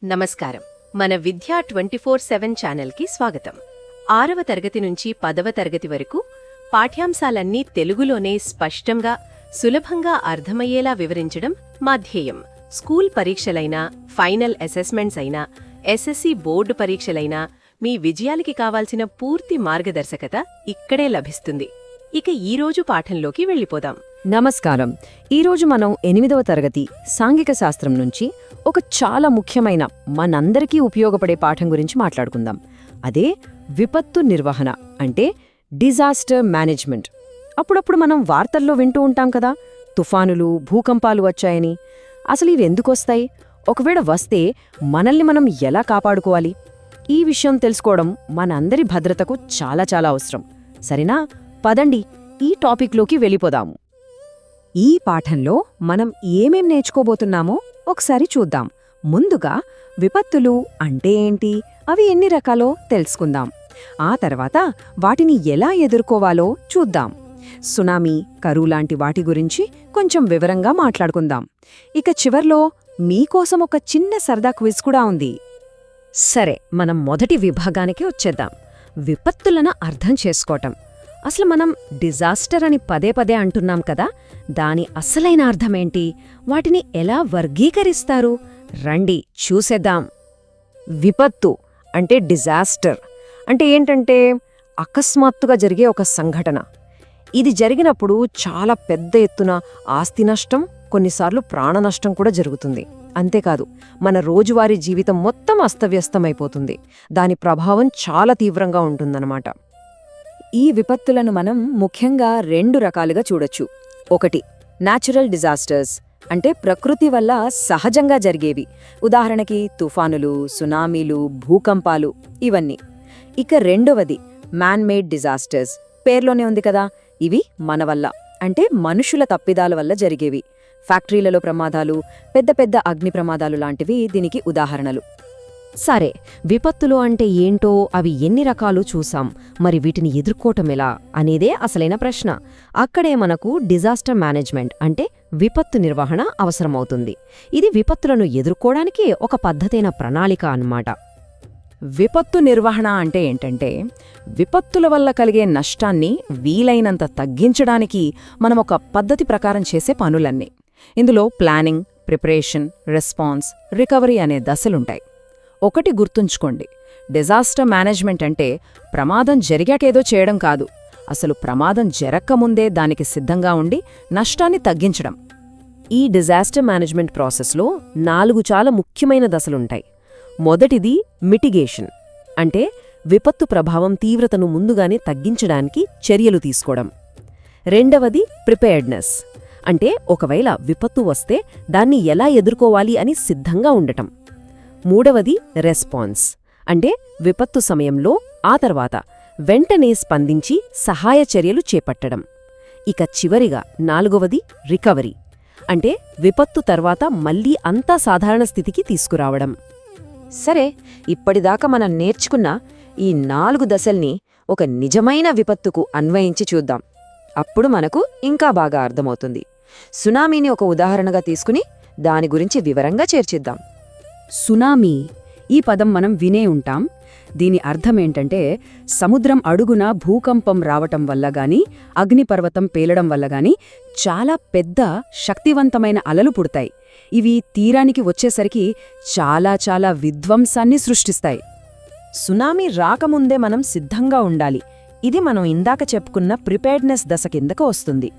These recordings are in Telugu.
నమస్కారం. మన విద్యా 24/7 ఛానల్కి స్వాగతం. 6వ తరగతి నుంచి 10వ తరగతి వరకు పాఠ్యాంశాలన్నీ తెలుగులోనే స్పష్టంగా, సులభంగా అర్థమయ్యేలా వివరించడం మా ధ్యేయం. స్కూల్ పరీక్షలైనా, ఫైనల్ అసెస్మెంట్స్ అయినా, ఎస్ఎస్సి బోర్డు పరీక్షలైనా మీ విజయాలకి కావాల్సిన పూర్తి మార్గదర్శకత ఇక్కడే లభిస్తుంది. ఇక ఈరోజు పాఠంలోకి వెళ్ళిపోదాం. నమస్కారం. ఈరోజు మనం 8వ తరగతి సాంఘిక శాస్త్రం నుంచి ఒక చాలా ముఖ్యమైన, మనందరికీ ఉపయోగపడే పాఠం గురించి మాట్లాడుకుందాం. అదే విపత్తు నిర్వహణ, అంటే డిజాస్టర్ మేనేజ్మెంట్. అప్పుడప్పుడు మనం వార్తల్లో వింటూ ఉంటాం కదా, తుఫానులు, భూకంపాలు వచ్చాయని. అసలు ఇవి ఎందుకొస్తాయి? ఒకవేళ వస్తే మనల్ని మనం ఎలా కాపాడుకోవాలి? ఈ విషయం తెలుసుకోవడం మనందరి భద్రతకు చాలా చాలా అవసరం. సరేనా? పదండి ఈ టాపిక్లోకి వెళ్ళిపోదాము. ఈ పాఠంలో మనం ఏమేం నేర్చుకోబోతున్నామో ఒకసారి చూద్దాం. ముందుగా విపత్తులు అంటే ఏంటి, అవి ఎన్ని రకాలో తెలుసుకుందాం. ఆ తర్వాత వాటిని ఎలా ఎదుర్కోవాలో చూద్దాం. సునామీ, కరువు లాంటి వాటి గురించి కొంచెం వివరంగా మాట్లాడుకుందాం. ఇక చివర్లో మీకోసం ఒక చిన్న సరదా క్విజ్ కూడా ఉంది. సరే, మనం మొదటి విభాగానికి వచ్చేద్దాం. విపత్తులను అర్థం చేసుకోవటం. అసలు మనం డిజాస్టర్ అని పదే పదే అంటున్నాం కదా, దాని అసలైన అర్థమేంటి? వాటిని ఎలా వర్గీకరిస్తారు? రండి చూసేద్దాం. విపత్తు అంటే డిజాస్టర్ అంటే ఏంటంటే అకస్మాత్తుగా జరిగే ఒక సంఘటన. ఇది జరిగినప్పుడు చాలా పెద్ద ఎత్తున ఆస్తి నష్టం, కొన్నిసార్లు ప్రాణనష్టం కూడా జరుగుతుంది. అంతేకాదు, మన రోజువారీ జీవితం మొత్తం అస్తవ్యస్తమైపోతుంది. దాని ప్రభావం చాలా తీవ్రంగా ఉంటుందన్నమాట. ఈ విపత్తులను మనం ముఖ్యంగా 2 రకాలుగా చూడొచ్చు. ఒకటి, న్యాచురల్ డిజాస్టర్స్ అంటే ప్రకృతి వల్ల సహజంగా జరిగేవి. ఉదాహరణకి తుఫానులు, సునామీలు, భూకంపాలు, ఇవన్నీ. ఇక రెండవది మ్యాన్ మేడ్ డిజాస్టర్స్. పేర్లోనే ఉంది కదా, ఇవి మన వల్ల, అంటే మనుషుల తప్పిదాల వల్ల జరిగేవి. ఫ్యాక్టరీలలో ప్రమాదాలు, పెద్ద పెద్ద అగ్ని ప్రమాదాలు లాంటివి దీనికి ఉదాహరణలు. సరే, విపత్తులు అంటే ఏంటో, అవి ఎన్ని రకాలు చూసాం. మరి వీటిని ఎదుర్కోవటం ఎలా అనేదే అసలైన ప్రశ్న. అక్కడే మనకు డిజాస్టర్ మేనేజ్మెంట్ అంటే విపత్తు నిర్వహణ అవసరమవుతుంది. ఇది విపత్తులను ఎదుర్కోవడానికి ఒక పద్ధతైన ప్రణాళిక అన్నమాట. విపత్తు నిర్వహణ అంటే ఏంటంటే, విపత్తుల వల్ల కలిగే నష్టాన్ని వీలైనంత తగ్గించడానికి మనం ఒక పద్ధతి ప్రకారం చేసే పనులన్నీ. ఇందులో ప్లానింగ్, ప్రిపరేషన్, రెస్పాన్స్, రికవరీ అనే దశలుంటాయి. ఒకటి గుర్తుంచుకోండి, డిజాస్టర్ మేనేజ్మెంట్ అంటే ప్రమాదం జరిగాకేదో చేయడం కాదు, అసలు ప్రమాదం జరక్కముందే దానికి సిద్ధంగా ఉండి నష్టాన్ని తగ్గించడం. ఈ డిజాస్టర్ మేనేజ్మెంట్ ప్రాసెస్లో 4 చాలా ముఖ్యమైన దశలుంటాయి. మొదటిది మిటిగేషన్, అంటే విపత్తు ప్రభావం తీవ్రతను ముందుగానే తగ్గించడానికి చర్యలు తీసుకోవడం. రెండవది ప్రిపేర్డ్నెస్, అంటే ఒకవేళ విపత్తు వస్తే దాన్ని ఎలా ఎదుర్కోవాలి అని సిద్ధంగా ఉండటం. మూడవది రెస్పాన్స్, అంటే విపత్తు సమయంలో ఆ తర్వాత వెంటనే స్పందించి సహాయ చర్యలు చేపట్టడం. ఇక చివరిగా 4వది రికవరీ, అంటే విపత్తు తర్వాత మళ్లీ అంతా సాధారణ స్థితికి తీసుకురావడం. సరే, ఇప్పటిదాకా మనం నేర్చుకున్న ఈ 4 దశల్ని ఒక నిజమైన విపత్తుకు అన్వయించి చూద్దాం. అప్పుడు మనకు ఇంకా బాగా అర్థమవుతుంది. సునామీని ఒక ఉదాహరణగా తీసుకుని దాని గురించి వివరంగా చర్చిద్దాం. సునామీ, ఈ పదం మనం వినే ఉంటాం. దీని అర్థమేంటంటే, సముద్రం అడుగున భూకంపం రావటం వల్ల గాని, అగ్నిపర్వతం పేలడం వల్ల గాని చాలా పెద్ద శక్తివంతమైన అలలు పుడతాయి. ఇవి తీరానికి వచ్చేసరికి చాలా చాలా విధ్వంసాన్ని సృష్టిస్తాయి. సునామీ రాకముందే మనం సిద్ధంగా ఉండాలి. ఇది మనం ఇందాక చెప్పుకున్న ప్రిపేర్డ్నెస్ దశ కిందకు వస్తుంది.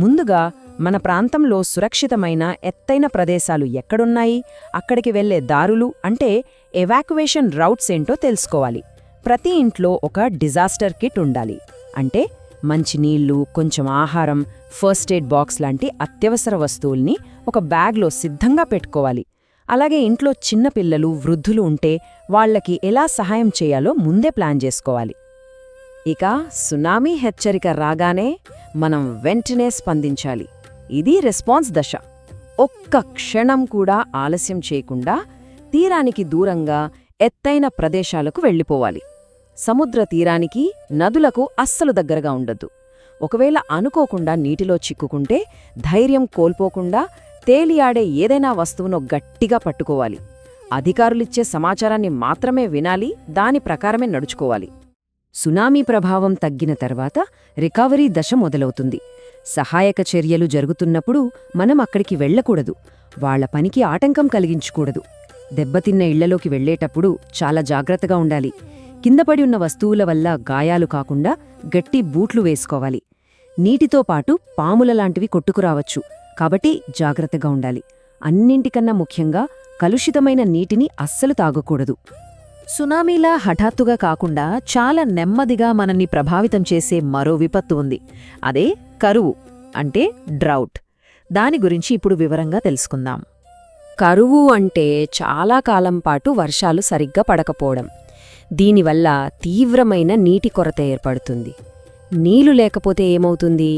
ముందుగా మన ప్రాంతంలో సురక్షితమైన ఎత్తైన ప్రదేశాలు ఎక్కడున్నాయి, అక్కడికి వెళ్లే దారులు అంటే ఎవాక్యువేషన్ రౌట్స్ ఏంటో తెలుసుకోవాలి. ప్రతి ఇంట్లో ఒక డిజాస్టర్ కిట్ ఉండాలి. అంటే మంచినీళ్లు, కొంచెం ఆహారం, ఫస్ట్ ఎయిడ్ బాక్స్ లాంటి అత్యవసర వస్తువుల్ని ఒక బ్యాగ్లో సిద్ధంగా పెట్టుకోవాలి. అలాగే ఇంట్లో చిన్నపిల్లలు, వృద్ధులు ఉంటే వాళ్లకి ఎలా సహాయం చేయాలో ముందే ప్లాన్ చేసుకోవాలి. ఇక సునామీ హెచ్చరిక రాగానే మనం వెంటనే స్పందించాలి. ఇది రెస్పాన్స్ దశ. ఒక్క క్షణం కూడా ఆలస్యం చేయకుండా తీరానికి దూరంగా ఎత్తైన ప్రదేశాలకు వెళ్ళిపోవాలి. సముద్ర తీరానికి, నదులకు అస్సలు దగ్గరగా ఉండద్దు. ఒకవేళ అనుకోకుండా నీటిలో చిక్కుకుంటే ధైర్యం కోల్పోకుండా తేలియాడే ఏదైనా వస్తువును గట్టిగా పట్టుకోవాలి. అధికారులిచ్చే సమాచారాన్ని మాత్రమే వినాలి, దాని ప్రకారమే నడుచుకోవాలి. సునామీ ప్రభావం తగ్గిన తర్వాత రికవరీ దశ మొదలవుతుంది. సహాయక చర్యలు జరుగుతున్నప్పుడు మనం అక్కడికి వెళ్లకూడదు, వాళ్ల పనికి ఆటంకం కలిగించకూడదు. దెబ్బతిన్న ఇళ్లలోకి వెళ్లేటప్పుడు చాలా జాగ్రత్తగా ఉండాలి. కిందపడి ఉన్న వస్తువుల వల్ల గాయాలు కాకుండా గట్టి బూట్లు వేసుకోవాలి. నీటితో పాటు పాములలాంటివి కొట్టుకురావచ్చు, కాబట్టి జాగ్రత్తగా ఉండాలి. అన్నింటికన్నా ముఖ్యంగా కలుషితమైన నీటిని అస్సలు తాగకూడదు. సునామీలా హఠాత్తుగా కాకుండా చాలా నెమ్మదిగా మనల్ని ప్రభావితం చేసే మరో విపత్తు ఉంది. అదే కరువు, అంటే డ్రౌట్. దాని గురించి ఇప్పుడు వివరంగా తెలుసుకుందాం. కరువు అంటే చాలా కాలం పాటు వర్షాలు సరిగ్గా పడకపోవడం. దీనివల్ల తీవ్రమైన నీటి కొరత ఏర్పడుతుంది. నీళ్లు లేకపోతే ఏమవుతుంది?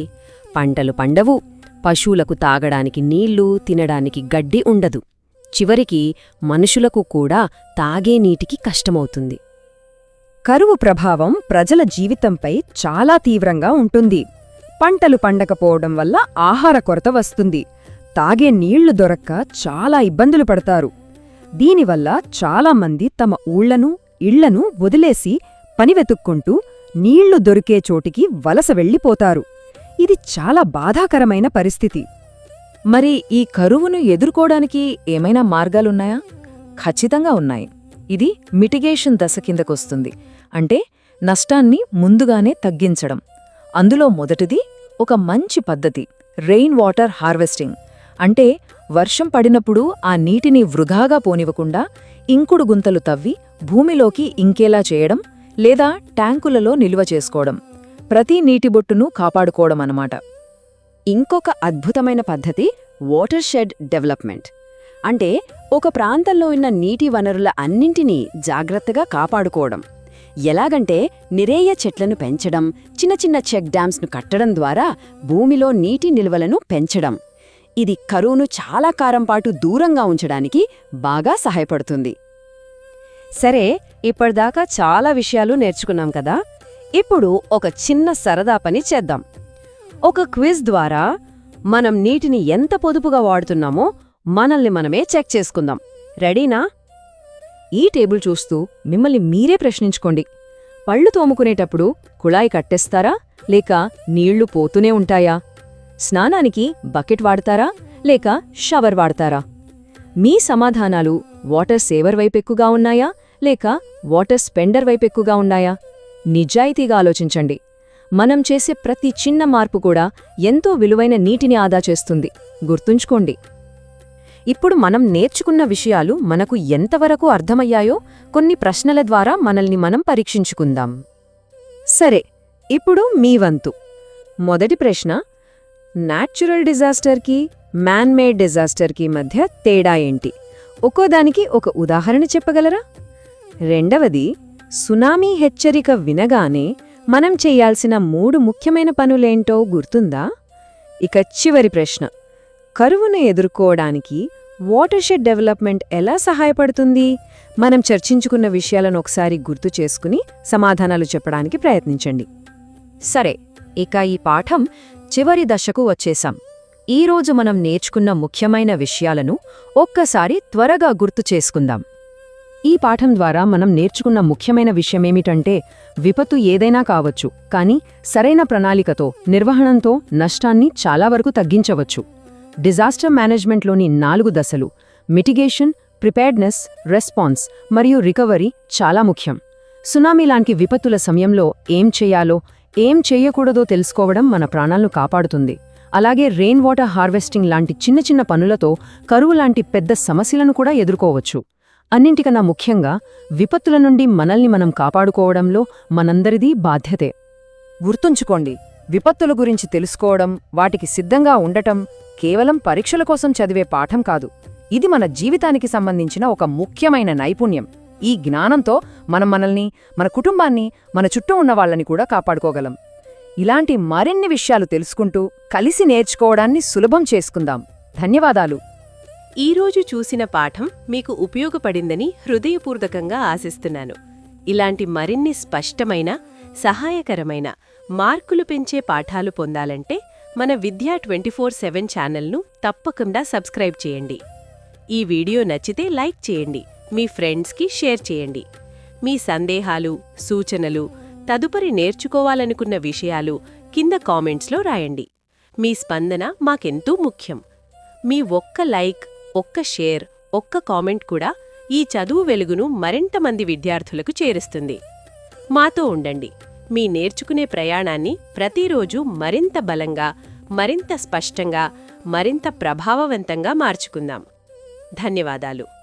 పంటలు పండవు, పశువులకు తాగడానికి నీళ్లు, తినడానికి గడ్డి ఉండదు. చివరికి మనుషులకు కూడా తాగే నీటికి కష్టమవుతుంది. కరువు ప్రభావం ప్రజల జీవితంపై చాలా తీవ్రంగా ఉంటుంది. పంటలు పండకపోవడం వల్ల ఆహార కొరత వస్తుంది. తాగే నీళ్లు దొరక్క చాలా ఇబ్బందులు పడతారు. దీనివల్ల చాలామంది తమ ఊళ్లను, ఇళ్లను వదిలేసి పని వెతుక్కుంటూ నీళ్లు దొరికే చోటికి వలస వెళ్ళిపోతారు. ఇది చాలా బాధాకరమైన పరిస్థితి. మరి ఈ కరువును ఎదుర్కోవడానికి ఏమైనా మార్గాలున్నాయా? ఖచ్చితంగా ఉన్నాయి. ఇది మిటిగేషన్ దశ కిందకొస్తుంది. అంటే నష్టాన్ని ముందుగానే తగ్గించడం. అందులో మొదటిది ఒక మంచి పద్ధతి, రెయిన్ వాటర్ హార్వెస్టింగ్. అంటే వర్షం పడినప్పుడు ఆ నీటిని వృధాగా పోనివ్వకుండా ఇంకుడు గుంతలు తవ్వి భూమిలోకి ఇంకేలా చేయడం, లేదా ట్యాంకులలో నిల్వ చేసుకోవడం. ప్రతి నీటిబొట్టును కాపాడుకోవడమన్నమాట. ఇంకొక అద్భుతమైన పద్ధతి వాటర్ షెడ్ డెవలప్మెంట్. అంటే ఒక ప్రాంతంలో ఉన్న నీటి వనరుల అన్నింటినీ జాగ్రత్తగా కాపాడుకోవడం. ఎలాగంటే నిరేయ చెట్లను పెంచడం, చిన్న చిన్న చెక్ డ్యామ్స్ను కట్టడం ద్వారా భూమిలో నీటి నిల్వలను పెంచడం. ఇది కరువును చాలా కాలం పాటు దూరంగా ఉంచడానికి బాగా సహాయపడుతుంది. సరే, ఇప్పటిదాకా చాలా విషయాలు నేర్చుకున్నాం కదా. ఇప్పుడు ఒక చిన్న సరదా పని చేద్దాం. ఒక క్విజ్ ద్వారా మనం నీటిని ఎంత పొదుపుగా వాడుతున్నామో మనల్ని మనమే చెక్ చేసుకుందాం. రెడీనా? ఈ టేబుల్ చూస్తూ మిమ్మల్ని మీరే ప్రశ్నించుకోండి. పళ్ళు తోముకునేటప్పుడు కుళాయి కట్టేస్తారా, లేక నీళ్లు పోతూనే ఉంటాయా? స్నానానికి బకెట్ వాడతారా, లేక షవర్ వాడతారా? మీ సమాధానాలు వాటర్ సేవర్ వైపెక్కుగా ఉన్నాయా, లేక వాటర్ స్పెండర్ వైపెక్కుగా ఉన్నాయా? నిజాయితీగా ఆలోచించండి. మనం చేసే ప్రతి చిన్న మార్పు కూడా ఎంతో విలువైన నీటిని ఆదా చేస్తుంది. గుర్తుంచుకోండి. ఇప్పుడు మనం నేర్చుకున్న విషయాలు మనకు ఎంతవరకు అర్థమయ్యాయో కొన్ని ప్రశ్నల ద్వారా మనల్ని మనం పరీక్షించుకుందాం. సరే, ఇప్పుడు మీ వంతు. మొదటి ప్రశ్న, న్యాచురల్ డిజాస్టర్కి, మ్యాన్ మేడ్ డిజాస్టర్కి మధ్య తేడా ఏంటి? ఒక్కోదానికి ఒక ఉదాహరణ చెప్పగలరా? రెండవది, సునామీ హెచ్చరిక వినగానే మనం చెయ్యాల్సిన 3 ముఖ్యమైన పనులేంటో గుర్తుందా? ఇక చివరి ప్రశ్న, కరువును ఎదుర్కోవడానికి వాటర్ షెడ్ డెవలప్మెంట్ ఎలా సహాయపడుతుంది? మనం చర్చించుకున్న విషయాలను ఒకసారి గుర్తు చేసుకుని సమాధానాలు చెప్పడానికి ప్రయత్నించండి. సరే, ఇక ఈ పాఠం చివరి దశకు వచ్చేశాం. ఈరోజు మనం నేర్చుకున్న ముఖ్యమైన విషయాలను ఒక్కసారి త్వరగా గుర్తు చేసుకుందాం. ఈ పాఠం ద్వారా మనం నేర్చుకున్న ముఖ్యమైన విషయమేమిటంటే, విపత్తు ఏదైనా కావచ్చు, కానీ సరైన ప్రణాళికతో, నిర్వహణంతో నష్టాన్ని చాలా వరకు తగ్గించవచ్చు. డిజాస్టర్ మేనేజ్మెంట్లోని 4 దశలు మిటిగేషన్, ప్రిపేర్డ్నెస్, రెస్పాన్స్ మరియు రికవరీ చాలా ముఖ్యం. సునామీ లాంటి విపత్తుల సమయంలో ఏం చెయ్యాలో, ఏం చెయ్యకూడదో తెలుసుకోవడం మన ప్రాణాలను కాపాడుతుంది. అలాగే రెయిన్ వాటర్ హార్వెస్టింగ్ లాంటి చిన్న చిన్న పనులతో కరువు లాంటి పెద్ద సమస్యలను కూడా ఎదుర్కోవచ్చు. అన్నింటికన్నా ముఖ్యంగా విపత్తుల నుండి మనల్ని మనం కాపాడుకోవడంలో మనందరిదీ బాధ్యతే. గుర్తుంచుకోండి, విపత్తుల గురించి తెలుసుకోవడం, వాటికి సిద్ధంగా ఉండటం కేవలం పరీక్షల కోసం చదివే పాఠం కాదు. ఇది మన జీవితానికి సంబంధించిన ఒక ముఖ్యమైన నైపుణ్యం. ఈ జ్ఞానంతో మనం మనల్ని, మన కుటుంబాన్ని, మన చుట్టూ ఉన్న వాళ్ళని కూడా కాపాడుకోగలం. ఇలాంటి మరిన్ని విషయాలు తెలుసుకుంటూ కలిసి నేర్చుకోవడాన్ని సులభం చేసుకుందాం. ధన్యవాదాలు. ఈరోజు చూసిన పాఠం మీకు ఉపయోగపడిందని హృదయపూర్వకంగా ఆశిస్తున్నాను. ఇలాంటి మరిన్ని స్పష్టమైన, సహాయకరమైన, మార్కులు పెంచే పాఠాలు పొందాలంటే మన విద్యా 24/7 ఛానల్ను తప్పకుండా సబ్స్క్రైబ్ చేయండి. ఈ వీడియో నచ్చితే లైక్ చేయండి, మీ ఫ్రెండ్స్కి షేర్ చేయండి. మీ సందేహాలు, సూచనలు, తదుపరి నేర్చుకోవాలనుకున్న విషయాలు కింద కామెంట్స్లో రాయండి. మీ స్పందన మాకెంతో ముఖ్యం. మీ ఒక్క లైక్, ఒక్క షేర్, ఒక్క కామెంట్ కూడా ఈ చదువు వెలుగును మరింత మంది విద్యార్థులకు చేరుస్తుంది. మాతో ఉండండి. మీ నేర్చుకునే ప్రయాణాన్ని ప్రతిరోజు మరింత బలంగా, మరింత స్పష్టంగా, మరింత ప్రభావవంతంగా మార్చుకుందాం. ధన్యవాదాలు.